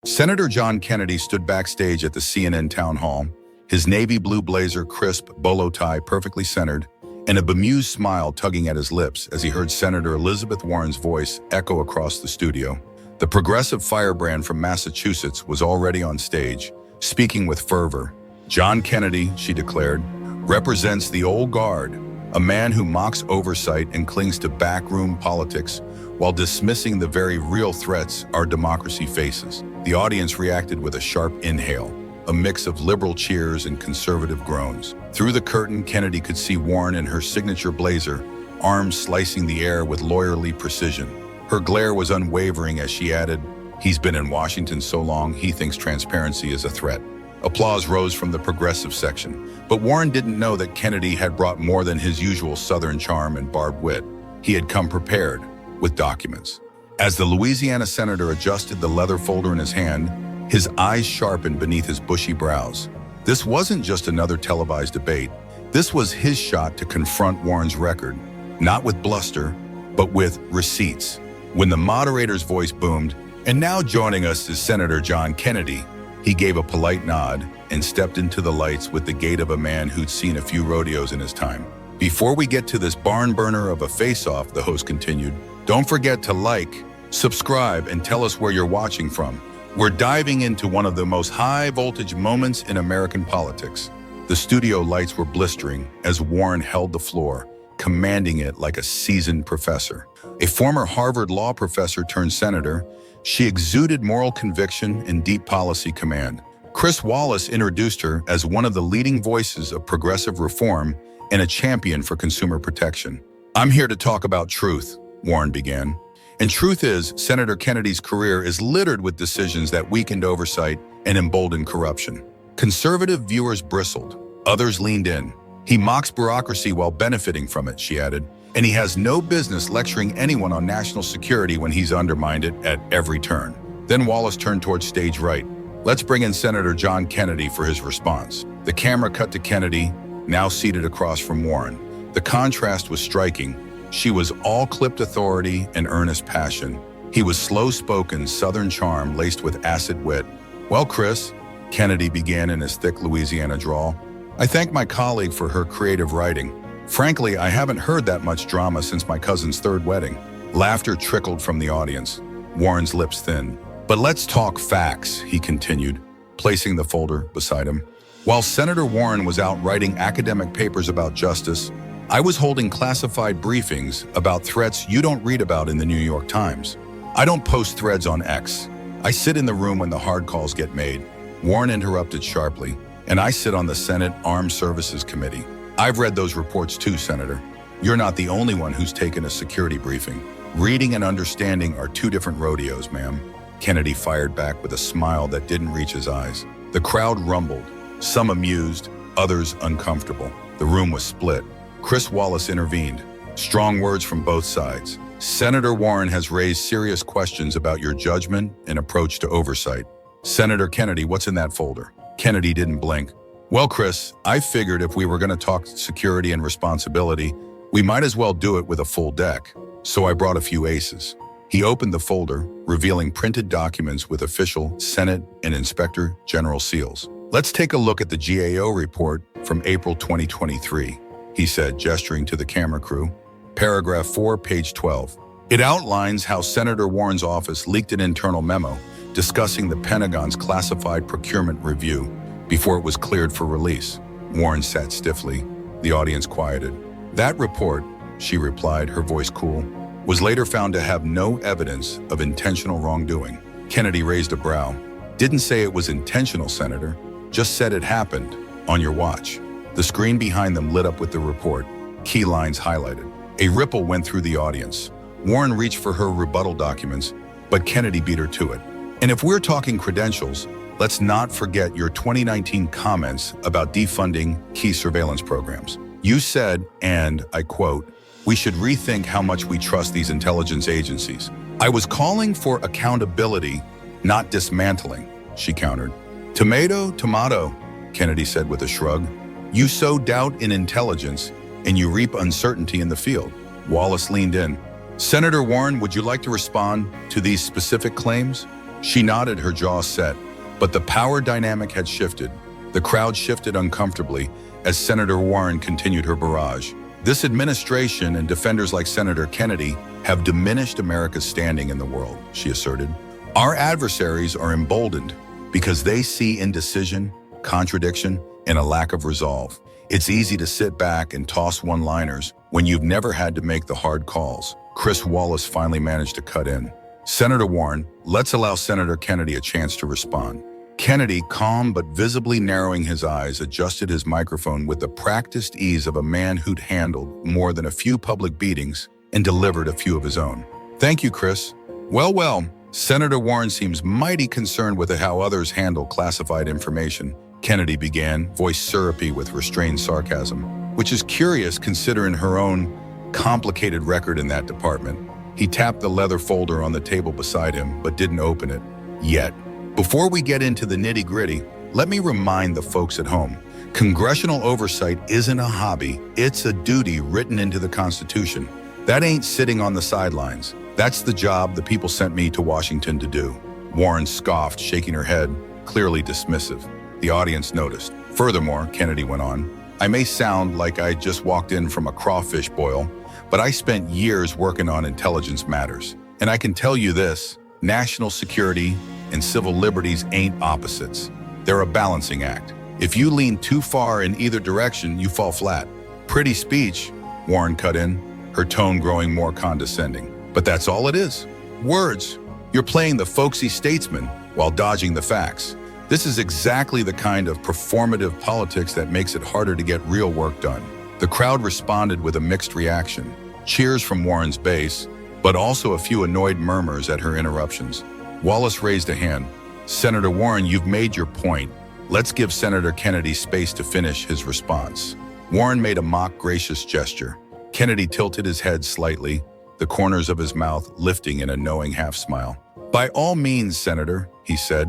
Senator John Kennedy stood backstage at the CNN town hall, his navy blue blazer crisp, bolo tie perfectly centered, and a bemused smile tugging at his lips as he heard Senator Elizabeth Warren's voice echo across the studio. The progressive firebrand from Massachusetts was already on stage, speaking with fervor. "John Kennedy," she declared, "represents the old guard, a man who mocks oversight and clings to backroom politics while dismissing the very real threats our democracy faces." The audience reacted with a sharp inhale, a mix of liberal cheers and conservative groans. Through the curtain, Kennedy could see Warren in her signature blazer, arms slicing the air with lawyerly precision. Her glare was unwavering as she added, "He's been in Washington so long, he thinks transparency is a threat." Applause rose from the progressive section, but Warren didn't know that Kennedy had brought more than his usual Southern charm and barbed wit. He had come prepared, with documents. As the Louisiana senator adjusted the leather folder in his hand, his eyes sharpened beneath his bushy brows. This wasn't just another televised debate. This was his shot to confront Warren's record, not with bluster, but with receipts. When the moderator's voice boomed, "And now joining us is Senator John Kennedy," he gave a polite nod and stepped into the lights with the gait of a man who'd seen a few rodeos in his time. "Before we get to this barn burner of a face-off," the host continued, "don't forget to like, subscribe, and tell us where you're watching from. We're diving into one of the most high-voltage moments in American politics." The studio lights were blistering as Warren held the floor, commanding it like a seasoned professor. A former Harvard law professor turned senator, she exuded moral conviction and deep policy command. Chris Wallace introduced her as one of the leading voices of progressive reform and a champion for consumer protection. "I'm here to talk about truth," Warren began. "And truth is, Senator Kennedy's career is littered with decisions that weakened oversight and emboldened corruption." Conservative viewers bristled. Others leaned in. "He mocks bureaucracy while benefiting from it," she added. "And he has no business lecturing anyone on national security when he's undermined it at every turn." Then Wallace turned towards stage right. "Let's bring in Senator John Kennedy for his response." The camera cut to Kennedy, now seated across from Warren. The contrast was striking. She was all-clipped authority and earnest passion. He was slow-spoken, Southern charm laced with acid wit. "Well, Chris," Kennedy began in his thick Louisiana drawl, "I thank my colleague for her creative writing. Frankly, I haven't heard that much drama since my cousin's third wedding." Laughter trickled from the audience. Warren's lips thinned. "But let's talk facts," he continued, placing the folder beside him. "While Senator Warren was out writing academic papers about justice, I was holding classified briefings about threats you don't read about in the New York Times. I don't post threads on X. I sit in the room when the hard calls get made." Warren interrupted sharply, "And I sit on the Senate Armed Services Committee. I've read those reports too, Senator. You're not the only one who's taken a security briefing. Reading and understanding are two different rodeos, ma'am." Kennedy fired back with a smile that didn't reach his eyes. The crowd rumbled, some amused, others uncomfortable. The room was split. Chris Wallace intervened. "Strong words from both sides. Senator Warren has raised serious questions about your judgment and approach to oversight." "Senator Kennedy, what's in that folder?" Kennedy didn't blink. "Well, Chris, I figured if we were going to talk security and responsibility, we might as well do it with a full deck. So I brought a few aces." He opened the folder, revealing printed documents with official Senate and Inspector General seals. "Let's take a look at the GAO report from April 2023. He said, gesturing to the camera crew. Paragraph 4, page 12. It outlines how Senator Warren's office leaked an internal memo discussing the Pentagon's classified procurement review before it was cleared for release. Warren sat stiffly. The audience quieted. "That report," she replied, her voice cool, "was later found to have no evidence of intentional wrongdoing." Kennedy raised a brow. "Didn't say it was intentional, Senator. Just said it happened. On your watch." The screen behind them lit up with the report, key lines highlighted. A ripple went through the audience. Warren reached for her rebuttal documents, but Kennedy beat her to it. "And if we're talking credentials, let's not forget your 2019 comments about defunding key surveillance programs. You said, and I quote, 'We should rethink how much we trust these intelligence agencies.' I was calling for accountability, not dismantling," she countered. "Tomato, tomato," Kennedy said with a shrug. "You sow doubt in intelligence, and you reap uncertainty in the field." Wallace leaned in. "Senator Warren, would you like to respond to these specific claims?" She nodded, her jaw set, but the power dynamic had shifted. The crowd shifted uncomfortably as Senator Warren continued her barrage. This administration and defenders like Senator Kennedy have diminished America's standing in the world, she asserted. Our adversaries are emboldened because they see indecision, contradiction, and a lack of resolve. It's easy to sit back and toss one-liners when you've never had to make the hard calls. Chris Wallace finally managed to cut in. Senator Warren, let's allow Senator Kennedy a chance to respond. Kennedy, calm but visibly narrowing his eyes, adjusted his microphone with the practiced ease of a man who'd handled more than a few public beatings and delivered a few of his own. Thank you, Chris. Well, Senator Warren seems mighty concerned with how others handle classified information, Kennedy began, voice syrupy with restrained sarcasm, which is curious considering her own complicated record in that department. He tapped the leather folder on the table beside him, but didn't open it yet. Before we get into the nitty-gritty, let me remind the folks at home, congressional oversight isn't a hobby, it's a duty written into the Constitution. That ain't sitting on the sidelines. That's the job the people sent me to Washington to do. Warren scoffed, shaking her head, clearly dismissive. The audience noticed. Furthermore, Kennedy went on, I may sound like I just walked in from a crawfish boil, but I spent years working on intelligence matters. And I can tell you this, national security and civil liberties ain't opposites. They're a balancing act. If you lean too far in either direction, you fall flat. Pretty speech, Warren cut in, her tone growing more condescending. But that's all it is. Words. You're playing the folksy statesman while dodging the facts. This is exactly the kind of performative politics that makes it harder to get real work done. The crowd responded with a mixed reaction. Cheers from Warren's base, but also a few annoyed murmurs at her interruptions. Wallace raised a hand. Senator Warren, you've made your point. Let's give Senator Kennedy space to finish his response. Warren made a mock gracious gesture. Kennedy tilted his head slightly, the corners of his mouth lifting in a knowing half-smile. By all means, Senator, he said.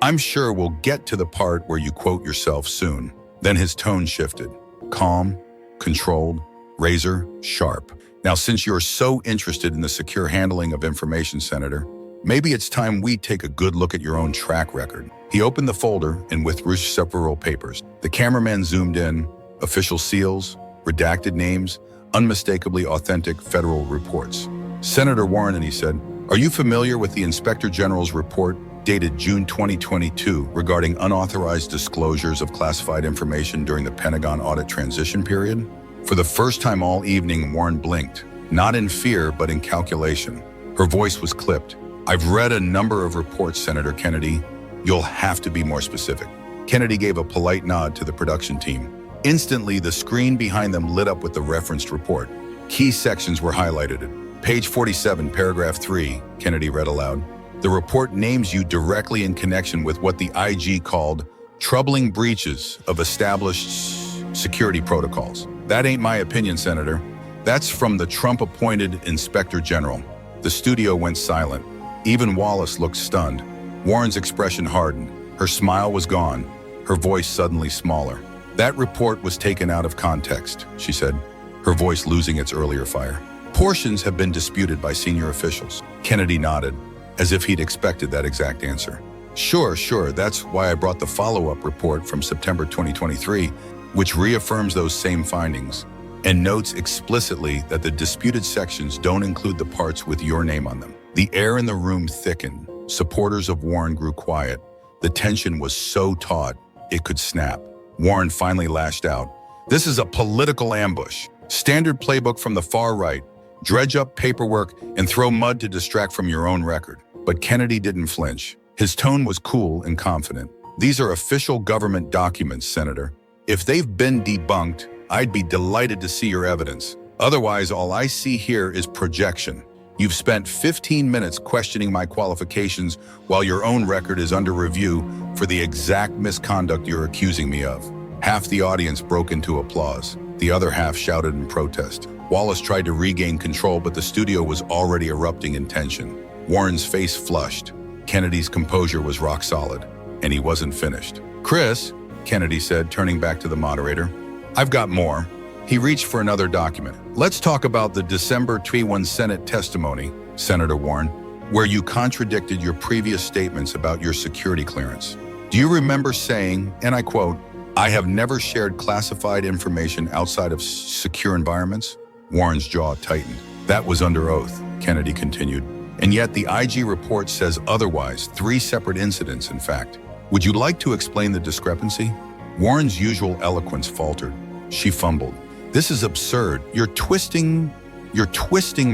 I'm sure we'll get to the part where you quote yourself soon. Then his tone shifted. Calm, controlled, razor sharp. Now, since you're so interested in the secure handling of information, Senator, maybe it's time we take a good look at your own track record. He opened the folder and withdrew several papers. The cameraman zoomed in, official seals, redacted names, unmistakably authentic federal reports. Senator Warren, he said, are you familiar with the Inspector General's report dated June 2022 regarding unauthorized disclosures of classified information during the Pentagon audit transition period? For the first time all evening, Warren blinked, not in fear, but in calculation. Her voice was clipped. I've read a number of reports, Senator Kennedy. You'll have to be more specific. Kennedy gave a polite nod to the production team. Instantly, the screen behind them lit up with the referenced report. Key sections were highlighted. Page 47, paragraph 3, Kennedy read aloud. The report names you directly in connection with what the IG called troubling breaches of established security protocols. That ain't my opinion, Senator. That's from the Trump-appointed Inspector General. The studio went silent. Even Wallace looked stunned. Warren's expression hardened. Her smile was gone, her voice suddenly smaller. That report was taken out of context, she said, her voice losing its earlier fire. Portions have been disputed by senior officials. Kennedy nodded, as if he'd expected that exact answer. Sure, that's why I brought the follow-up report from September 2023, which reaffirms those same findings and notes explicitly that the disputed sections don't include the parts with your name on them. The air in the room thickened. Supporters of Warren grew quiet. The tension was so taut, it could snap. Warren finally lashed out. This is a political ambush. Standard playbook from the far right. Dredge up paperwork and throw mud to distract from your own record. But Kennedy didn't flinch. His tone was cool and confident. These are official government documents, Senator. If they've been debunked, I'd be delighted to see your evidence. Otherwise, all I see here is projection. You've spent 15 minutes questioning my qualifications while your own record is under review for the exact misconduct you're accusing me of. Half the audience broke into applause. The other half shouted in protest. Wallace tried to regain control, but the studio was already erupting in tension. Warren's face flushed. Kennedy's composure was rock solid, and he wasn't finished. Chris, Kennedy said, turning back to the moderator, I've got more. He reached for another document. Let's talk about the December 21 Senate testimony, Senator Warren. where you contradicted your previous statements about your security clearance. Do you remember saying, and I quote, "I have never shared classified information outside of secure environments"? Warren's jaw tightened. That was under oath, Kennedy continued. And yet the IG report says otherwise, 3 separate incidents, in fact. Would you like to explain the discrepancy? Warren's usual eloquence faltered. She fumbled. This is absurd. You're twisting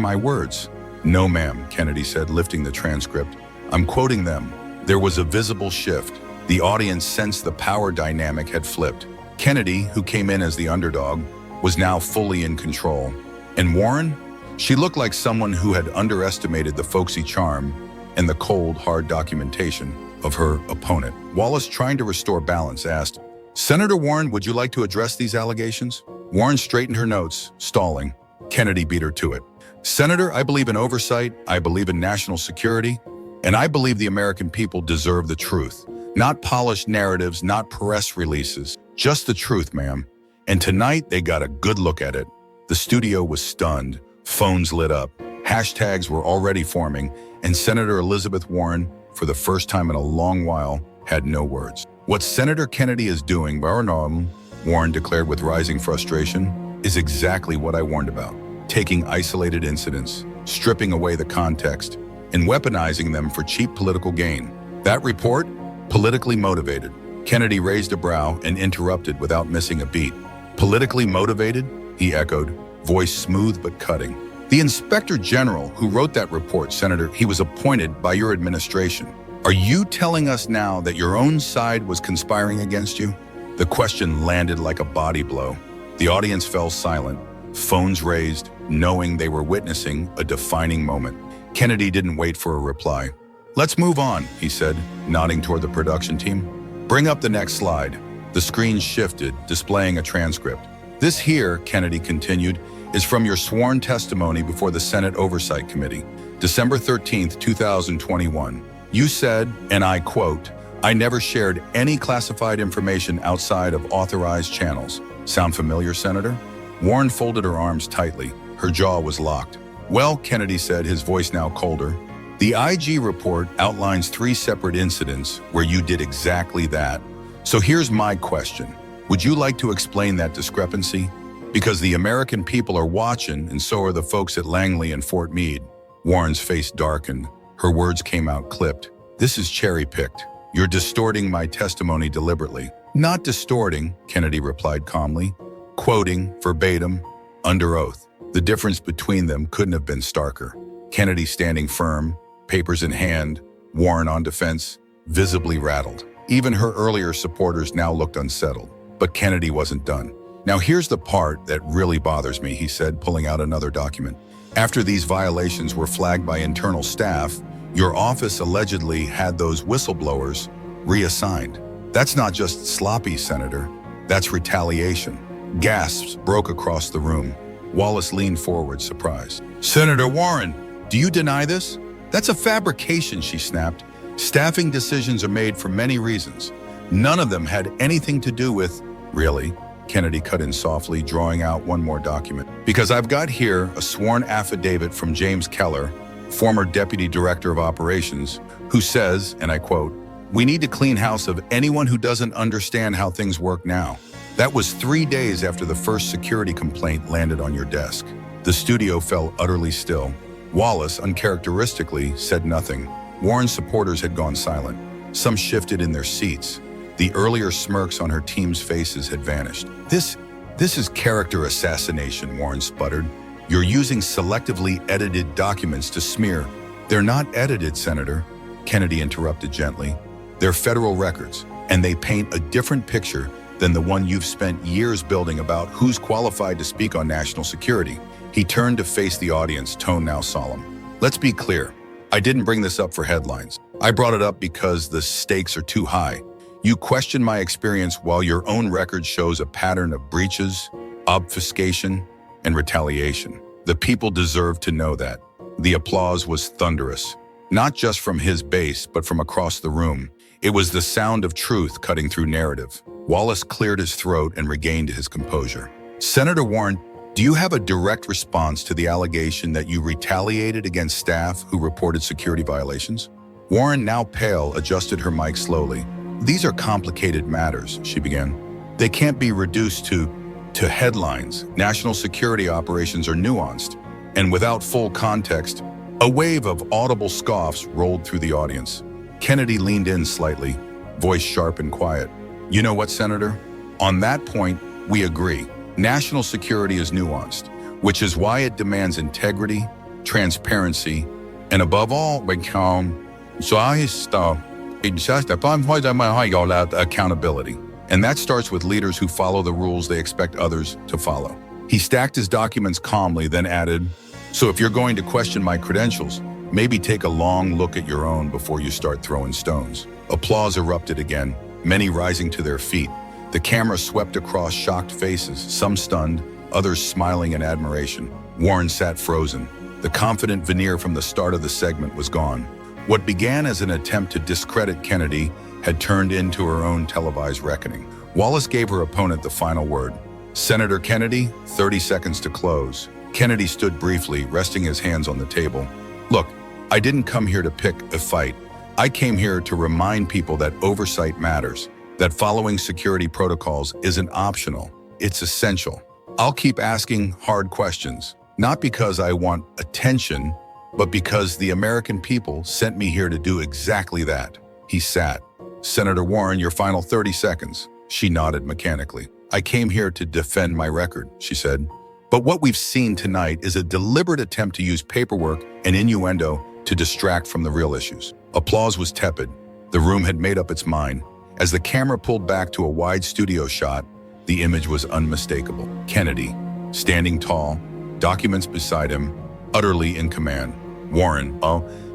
my words. No, ma'am, Kennedy said, lifting the transcript. I'm quoting them. There was a visible shift. The audience sensed the power dynamic had flipped. Kennedy, who came in as the underdog, was now fully in control. And Warren? She looked like someone who had underestimated the folksy charm and the cold, hard documentation of her opponent. Wallace, trying to restore balance, asked, "Senator Warren, would you like to address these allegations?" Warren straightened her notes, stalling. Kennedy beat her to it. "Senator, I believe in oversight, I believe in national security, and I believe the American people deserve the truth. Not polished narratives, not press releases, just the truth, ma'am. And tonight, they got a good look at it." The studio was stunned. Phones lit up. Hashtags were already forming, and Senator Elizabeth Warren, for the first time in a long while, had no words. "What Senator Kennedy is doing, Warren declared with rising frustration, is exactly what I warned about. Taking isolated incidents, stripping away the context, and weaponizing them for cheap political gain. That report? Politically motivated." Kennedy raised a brow and interrupted without missing a beat. "Politically motivated?" he echoed, voice smooth but cutting. "The Inspector General who wrote that report, Senator, he was appointed by your administration. Are you telling us now that your own side was conspiring against you?" The question landed like a body blow. The audience fell silent, phones raised, knowing they were witnessing a defining moment. Kennedy didn't wait for a reply. "Let's move on," he said, nodding toward the production team. "Bring up the next slide." The screen shifted, displaying a transcript. "This here," Kennedy continued, "is from your sworn testimony before the Senate Oversight Committee, December 13th, 2021. You said, and I quote, 'I never shared any classified information outside of authorized channels.' Sound familiar, Senator?" Warren folded her arms tightly. Her jaw was locked. "Well," Kennedy said, his voice now colder, "the IG report outlines 3 separate incidents where you did exactly that. So here's my question. Would you like to explain that discrepancy? Because the American people are watching, and so are the folks at Langley and Fort Meade." Warren's face darkened. Her words came out clipped. "This is cherry-picked. You're distorting my testimony deliberately." "Not distorting," Kennedy replied calmly. "Quoting, verbatim, under oath." The difference between them couldn't have been starker. Kennedy standing firm, papers in hand, Warren on defense, visibly rattled. Even her earlier supporters now looked unsettled. But Kennedy wasn't done. "Now here's the part that really bothers me," he said, pulling out another document. "After these violations were flagged by internal staff, your office allegedly had those whistleblowers reassigned. That's not just sloppy, Senator. That's retaliation." Gasps broke across the room. Wallace leaned forward, surprised. "Senator Warren, do you deny this?" "That's a fabrication," she snapped. "Staffing decisions are made for many reasons. None of them had anything to do with—" "Really?" Kennedy cut in softly, drawing out one more document. "Because I've got here a sworn affidavit from James Keller, former Deputy Director of Operations, who says, and I quote, 'We need to clean house of anyone who doesn't understand how things work now.' That was 3 days after the first security complaint landed on your desk." The studio fell utterly still. Wallace, uncharacteristically, said nothing. Warren's supporters had gone silent. Some shifted in their seats. The earlier smirks on her team's faces had vanished. This is character assassination," Warren sputtered. "You're using selectively edited documents to smear." "They're not edited, Senator," Kennedy interrupted gently. "They're federal records, and they paint a different picture than the one you've spent years building about who's qualified to speak on national security." He turned to face the audience, tone now solemn. "Let's be clear. I didn't bring this up for headlines. I brought it up because the stakes are too high. You question my experience while your own record shows a pattern of breaches, obfuscation, and retaliation. The people deserve to know that." The applause was thunderous, not just from his base, but from across the room. It was the sound of truth cutting through narrative. Wallace cleared his throat and regained his composure. "Senator Warren, Do you have a direct response to the allegation that you retaliated against staff who reported security violations? Warren, now pale, adjusted her mic slowly. These are complicated matters, she began. They can't be reduced to headlines. National security operations are nuanced. And without full context, a wave of audible scoffs rolled through the audience. Kennedy leaned in slightly, voice sharp and quiet. You know what, Senator? On that point, we agree. National security is nuanced, which is why it demands integrity, transparency, and above all, accountability. And that starts with leaders who follow the rules they expect others to follow. He stacked his documents calmly, then added, so if you're going to question my credentials, maybe take a long look at your own before you start throwing stones. Applause erupted again, many rising to their feet. The camera swept across shocked faces, some stunned, others smiling in admiration. Warren sat frozen. The confident veneer from the start of the segment was gone. What began as an attempt to discredit Kennedy had turned into her own televised reckoning. Wallace gave her opponent the final word. Senator Kennedy, 30 seconds to close. Kennedy stood briefly, resting his hands on the table. Look, I didn't come here to pick a fight. I came here to remind people that oversight matters, that following security protocols isn't optional, it's essential. I'll keep asking hard questions, not because I want attention, but because the American people sent me here to do exactly that. He sat. Senator Warren, your final 30 seconds. She nodded mechanically. I came here to defend my record, she said. But what we've seen tonight is a deliberate attempt to use paperwork and innuendo to distract from the real issues. Applause was tepid. The room had made up its mind. As the camera pulled back to a wide studio shot, the image was unmistakable. Kennedy, standing tall, documents beside him, utterly in command. Warren,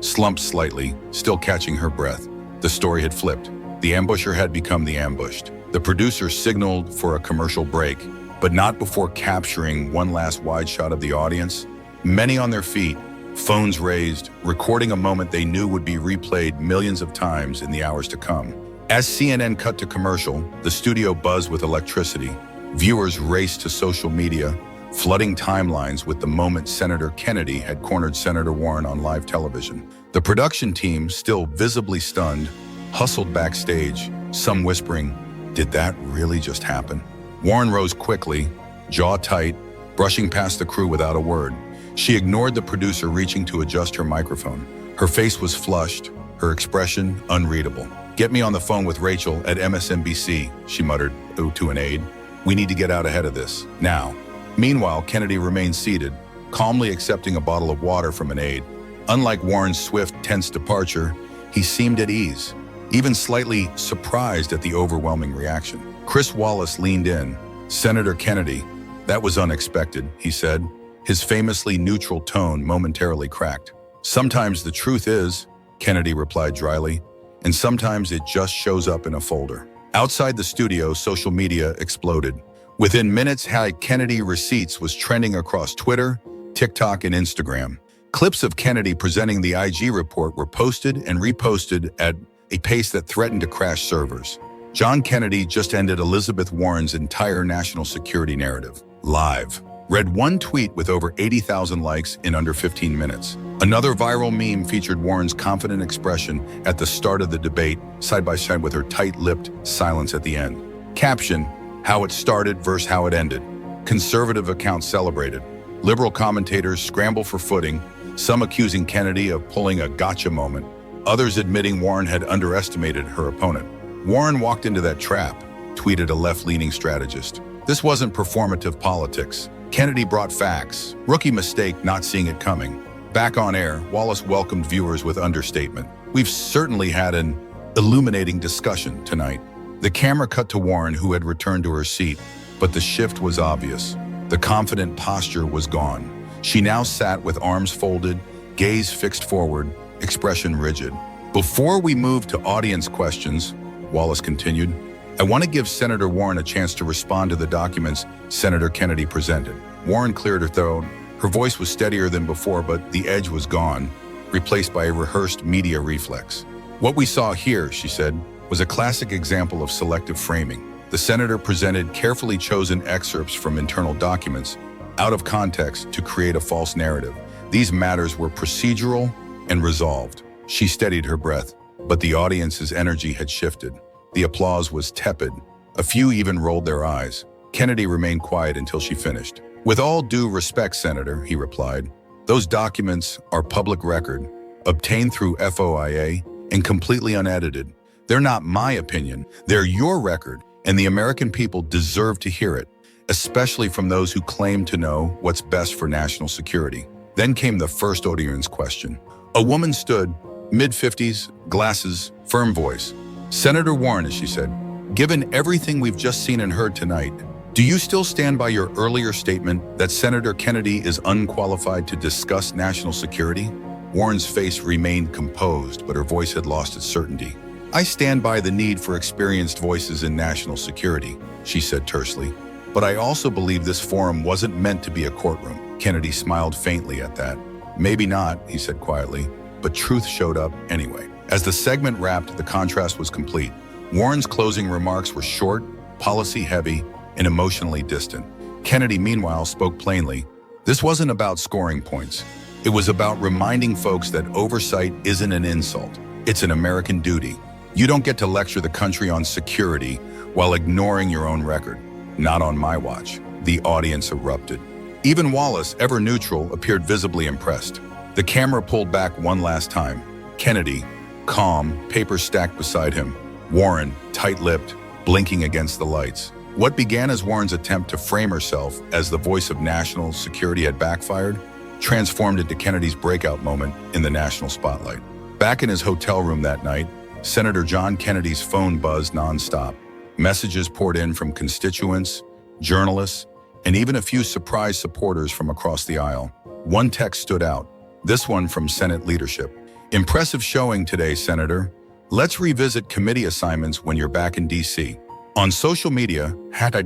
slumped slightly, still catching her breath. The story had flipped. The ambusher had become the ambushed. The producer signaled for a commercial break, but not before capturing one last wide shot of the audience. Many on their feet, phones raised, recording a moment they knew would be replayed millions of times in the hours to come. As CNN cut to commercial, the studio buzzed with electricity. Viewers raced to social media, flooding timelines with the moment Senator Kennedy had cornered Senator Warren on live television. The production team, still visibly stunned, hustled backstage, some whispering, "Did that really just happen?" Warren rose quickly, jaw tight, brushing past the crew without a word. She ignored the producer reaching to adjust her microphone. Her face was flushed, her expression unreadable. "Get me on the phone with Rachel at MSNBC, she muttered to an aide. "We need to get out ahead of this, now." Meanwhile, Kennedy remained seated, calmly accepting a bottle of water from an aide. Unlike Warren's swift, tense departure, he seemed at ease, even slightly surprised at the overwhelming reaction. Chris Wallace leaned in. "Senator Kennedy, that was unexpected," he said. His famously neutral tone momentarily cracked. "Sometimes the truth is," Kennedy replied dryly, "and sometimes it just shows up in a folder." Outside the studio, social media exploded. Within minutes, Kennedy receipts was trending across Twitter, TikTok, and Instagram. Clips of Kennedy presenting the IG report were posted and reposted at a pace that threatened to crash servers. John Kennedy just ended Elizabeth Warren's entire national security narrative, live. Read one tweet with over 80,000 likes in under 15 minutes. Another viral meme featured Warren's confident expression at the start of the debate, side by side with her tight-lipped silence at the end. Caption, how it started versus how it ended. Conservative accounts celebrated. Liberal commentators scramble for footing, some accusing Kennedy of pulling a gotcha moment, others admitting Warren had underestimated her opponent. "Warren walked into that trap," tweeted a left-leaning strategist. "This wasn't performative politics. Kennedy brought facts. Rookie mistake not seeing it coming." Back on air, Wallace welcomed viewers with understatement. "We've certainly had an illuminating discussion tonight." The camera cut to Warren, who had returned to her seat, but the shift was obvious. The confident posture was gone. She now sat with arms folded, gaze fixed forward, expression rigid. "Before we move to audience questions," Wallace continued, "I want to give Senator Warren a chance to respond to the documents Senator Kennedy presented." Warren cleared her throat. Her voice was steadier than before, but the edge was gone, replaced by a rehearsed media reflex. "What we saw here," she said, "was a classic example of selective framing. The senator presented carefully chosen excerpts from internal documents, out of context to create a false narrative. These matters were procedural and resolved. She steadied her breath, but the audience's energy had shifted. The applause was tepid. A few even rolled their eyes. Kennedy remained quiet until she finished. "With all due respect, Senator," he replied, "those documents are public record, obtained through FOIA and completely unedited. They're not my opinion. They're your record, and the American people deserve to hear it, especially from those who claim to know what's best for national security." Then came the first audience question. A woman stood, mid-50s, glasses, firm voice. "Senator Warren," she said, "given everything we've just seen and heard tonight, do you still stand by your earlier statement that Senator Kennedy is unqualified to discuss national security?" Warren's face remained composed, but her voice had lost its certainty. "I stand by the need for experienced voices in national security," she said tersely. "But I also believe this forum wasn't meant to be a courtroom." Kennedy smiled faintly at that. "Maybe not," he said quietly, but truth showed up anyway. As the segment wrapped, the contrast was complete. Warren's closing remarks were short, policy-heavy, and emotionally distant. Kennedy, meanwhile, spoke plainly. This wasn't about scoring points. It was about reminding folks that oversight isn't an insult. It's an American duty. You don't get to lecture the country on security while ignoring your own record. Not on my watch. The audience erupted. Even Wallace, ever neutral, appeared visibly impressed. The camera pulled back one last time. Kennedy, calm, papers stacked beside him. Warren, tight-lipped, blinking against the lights. What began as Warren's attempt to frame herself as the voice of national security had backfired, transformed into Kennedy's breakout moment in the national spotlight. Back in his hotel room that night, Senator John Kennedy's phone buzzed nonstop. Messages poured in from constituents, journalists, and even a few surprise supporters from across the aisle. One text stood out, this one from Senate leadership. "Impressive showing today, Senator. Let's revisit committee assignments when you're back in D.C." On social media,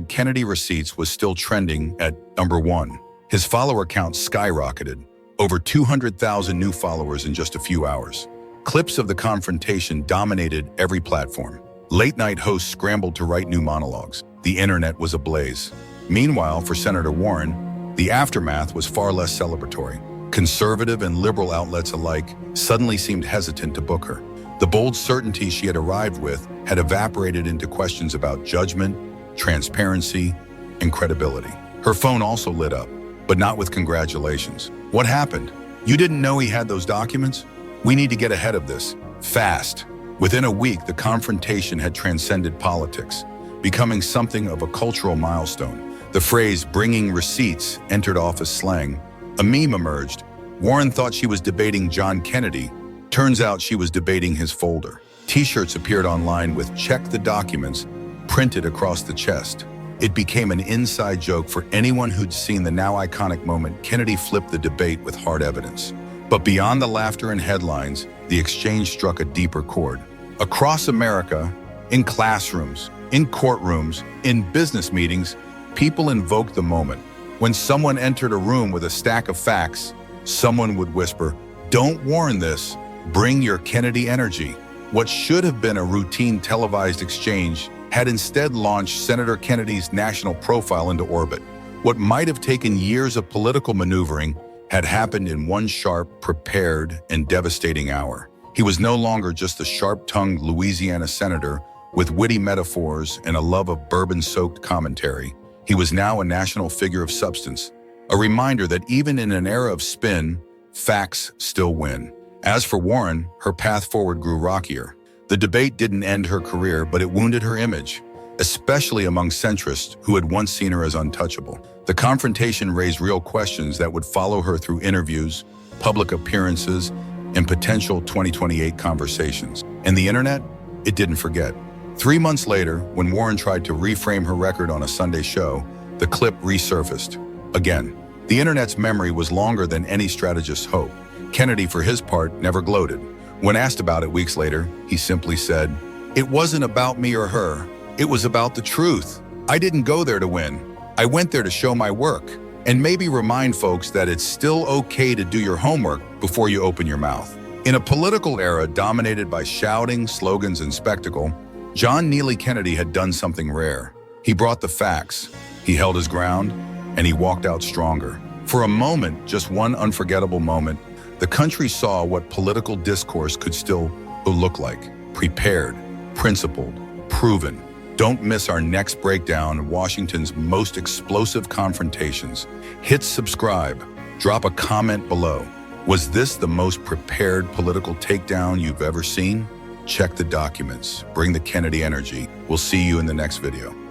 #Kennedy Receipts was still trending at #1. His follower count skyrocketed, over 200,000 new followers in just a few hours. Clips of the confrontation dominated every platform. Late-night hosts scrambled to write new monologues. The internet was ablaze. Meanwhile, for Senator Warren, the aftermath was far less celebratory. Conservative and liberal outlets alike suddenly seemed hesitant to book her. The bold certainty she had arrived with had evaporated into questions about judgment, transparency, and credibility. Her phone also lit up, but not with congratulations. "What happened? You didn't know he had those documents? We need to get ahead of this. Fast." Within a week, the confrontation had transcended politics, becoming something of a cultural milestone. The phrase "bringing receipts" entered office slang. A meme emerged. Warren thought she was debating John Kennedy. Turns out she was debating his folder. T-shirts appeared online with "check the documents" printed across the chest. It became an inside joke for anyone who'd seen the now iconic moment Kennedy flipped the debate with hard evidence. But beyond the laughter and headlines, the exchange struck a deeper chord. Across America, in classrooms, in courtrooms, in business meetings, people invoked the moment. When someone entered a room with a stack of facts, someone would whisper, "Don't warn this, bring your Kennedy energy." What should have been a routine televised exchange had instead launched Senator Kennedy's national profile into orbit. What might have taken years of political maneuvering had happened in one sharp, prepared, and devastating hour. He was no longer just a sharp-tongued Louisiana senator with witty metaphors and a love of bourbon-soaked commentary. He was now a national figure of substance, a reminder that even in an era of spin, facts still win. As for Warren, her path forward grew rockier. The debate didn't end her career, but it wounded her image, especially among centrists who had once seen her as untouchable. The confrontation raised real questions that would follow her through interviews, public appearances, and potential 2028 conversations. And the internet? It didn't forget. 3 months later, when Warren tried to reframe her record on a Sunday show, the clip resurfaced. Again, the internet's memory was longer than any strategist's hope. Kennedy, for his part, never gloated. When asked about it weeks later, he simply said, "It wasn't about me or her. It was about the truth. I didn't go there to win. I went there to show my work, and maybe remind folks that it's still okay to do your homework before you open your mouth." In a political era dominated by shouting, slogans, and spectacle, John Neely Kennedy had done something rare. He brought the facts. He held his ground, and he walked out stronger. For a moment, just one unforgettable moment, the country saw what political discourse could still look like. Prepared, principled, proven. Don't miss our next breakdown of Washington's most explosive confrontations. Hit subscribe. Drop a comment below. Was this the most prepared political takedown you've ever seen? Check the documents. Bring the Kennedy energy. We'll see you in the next video.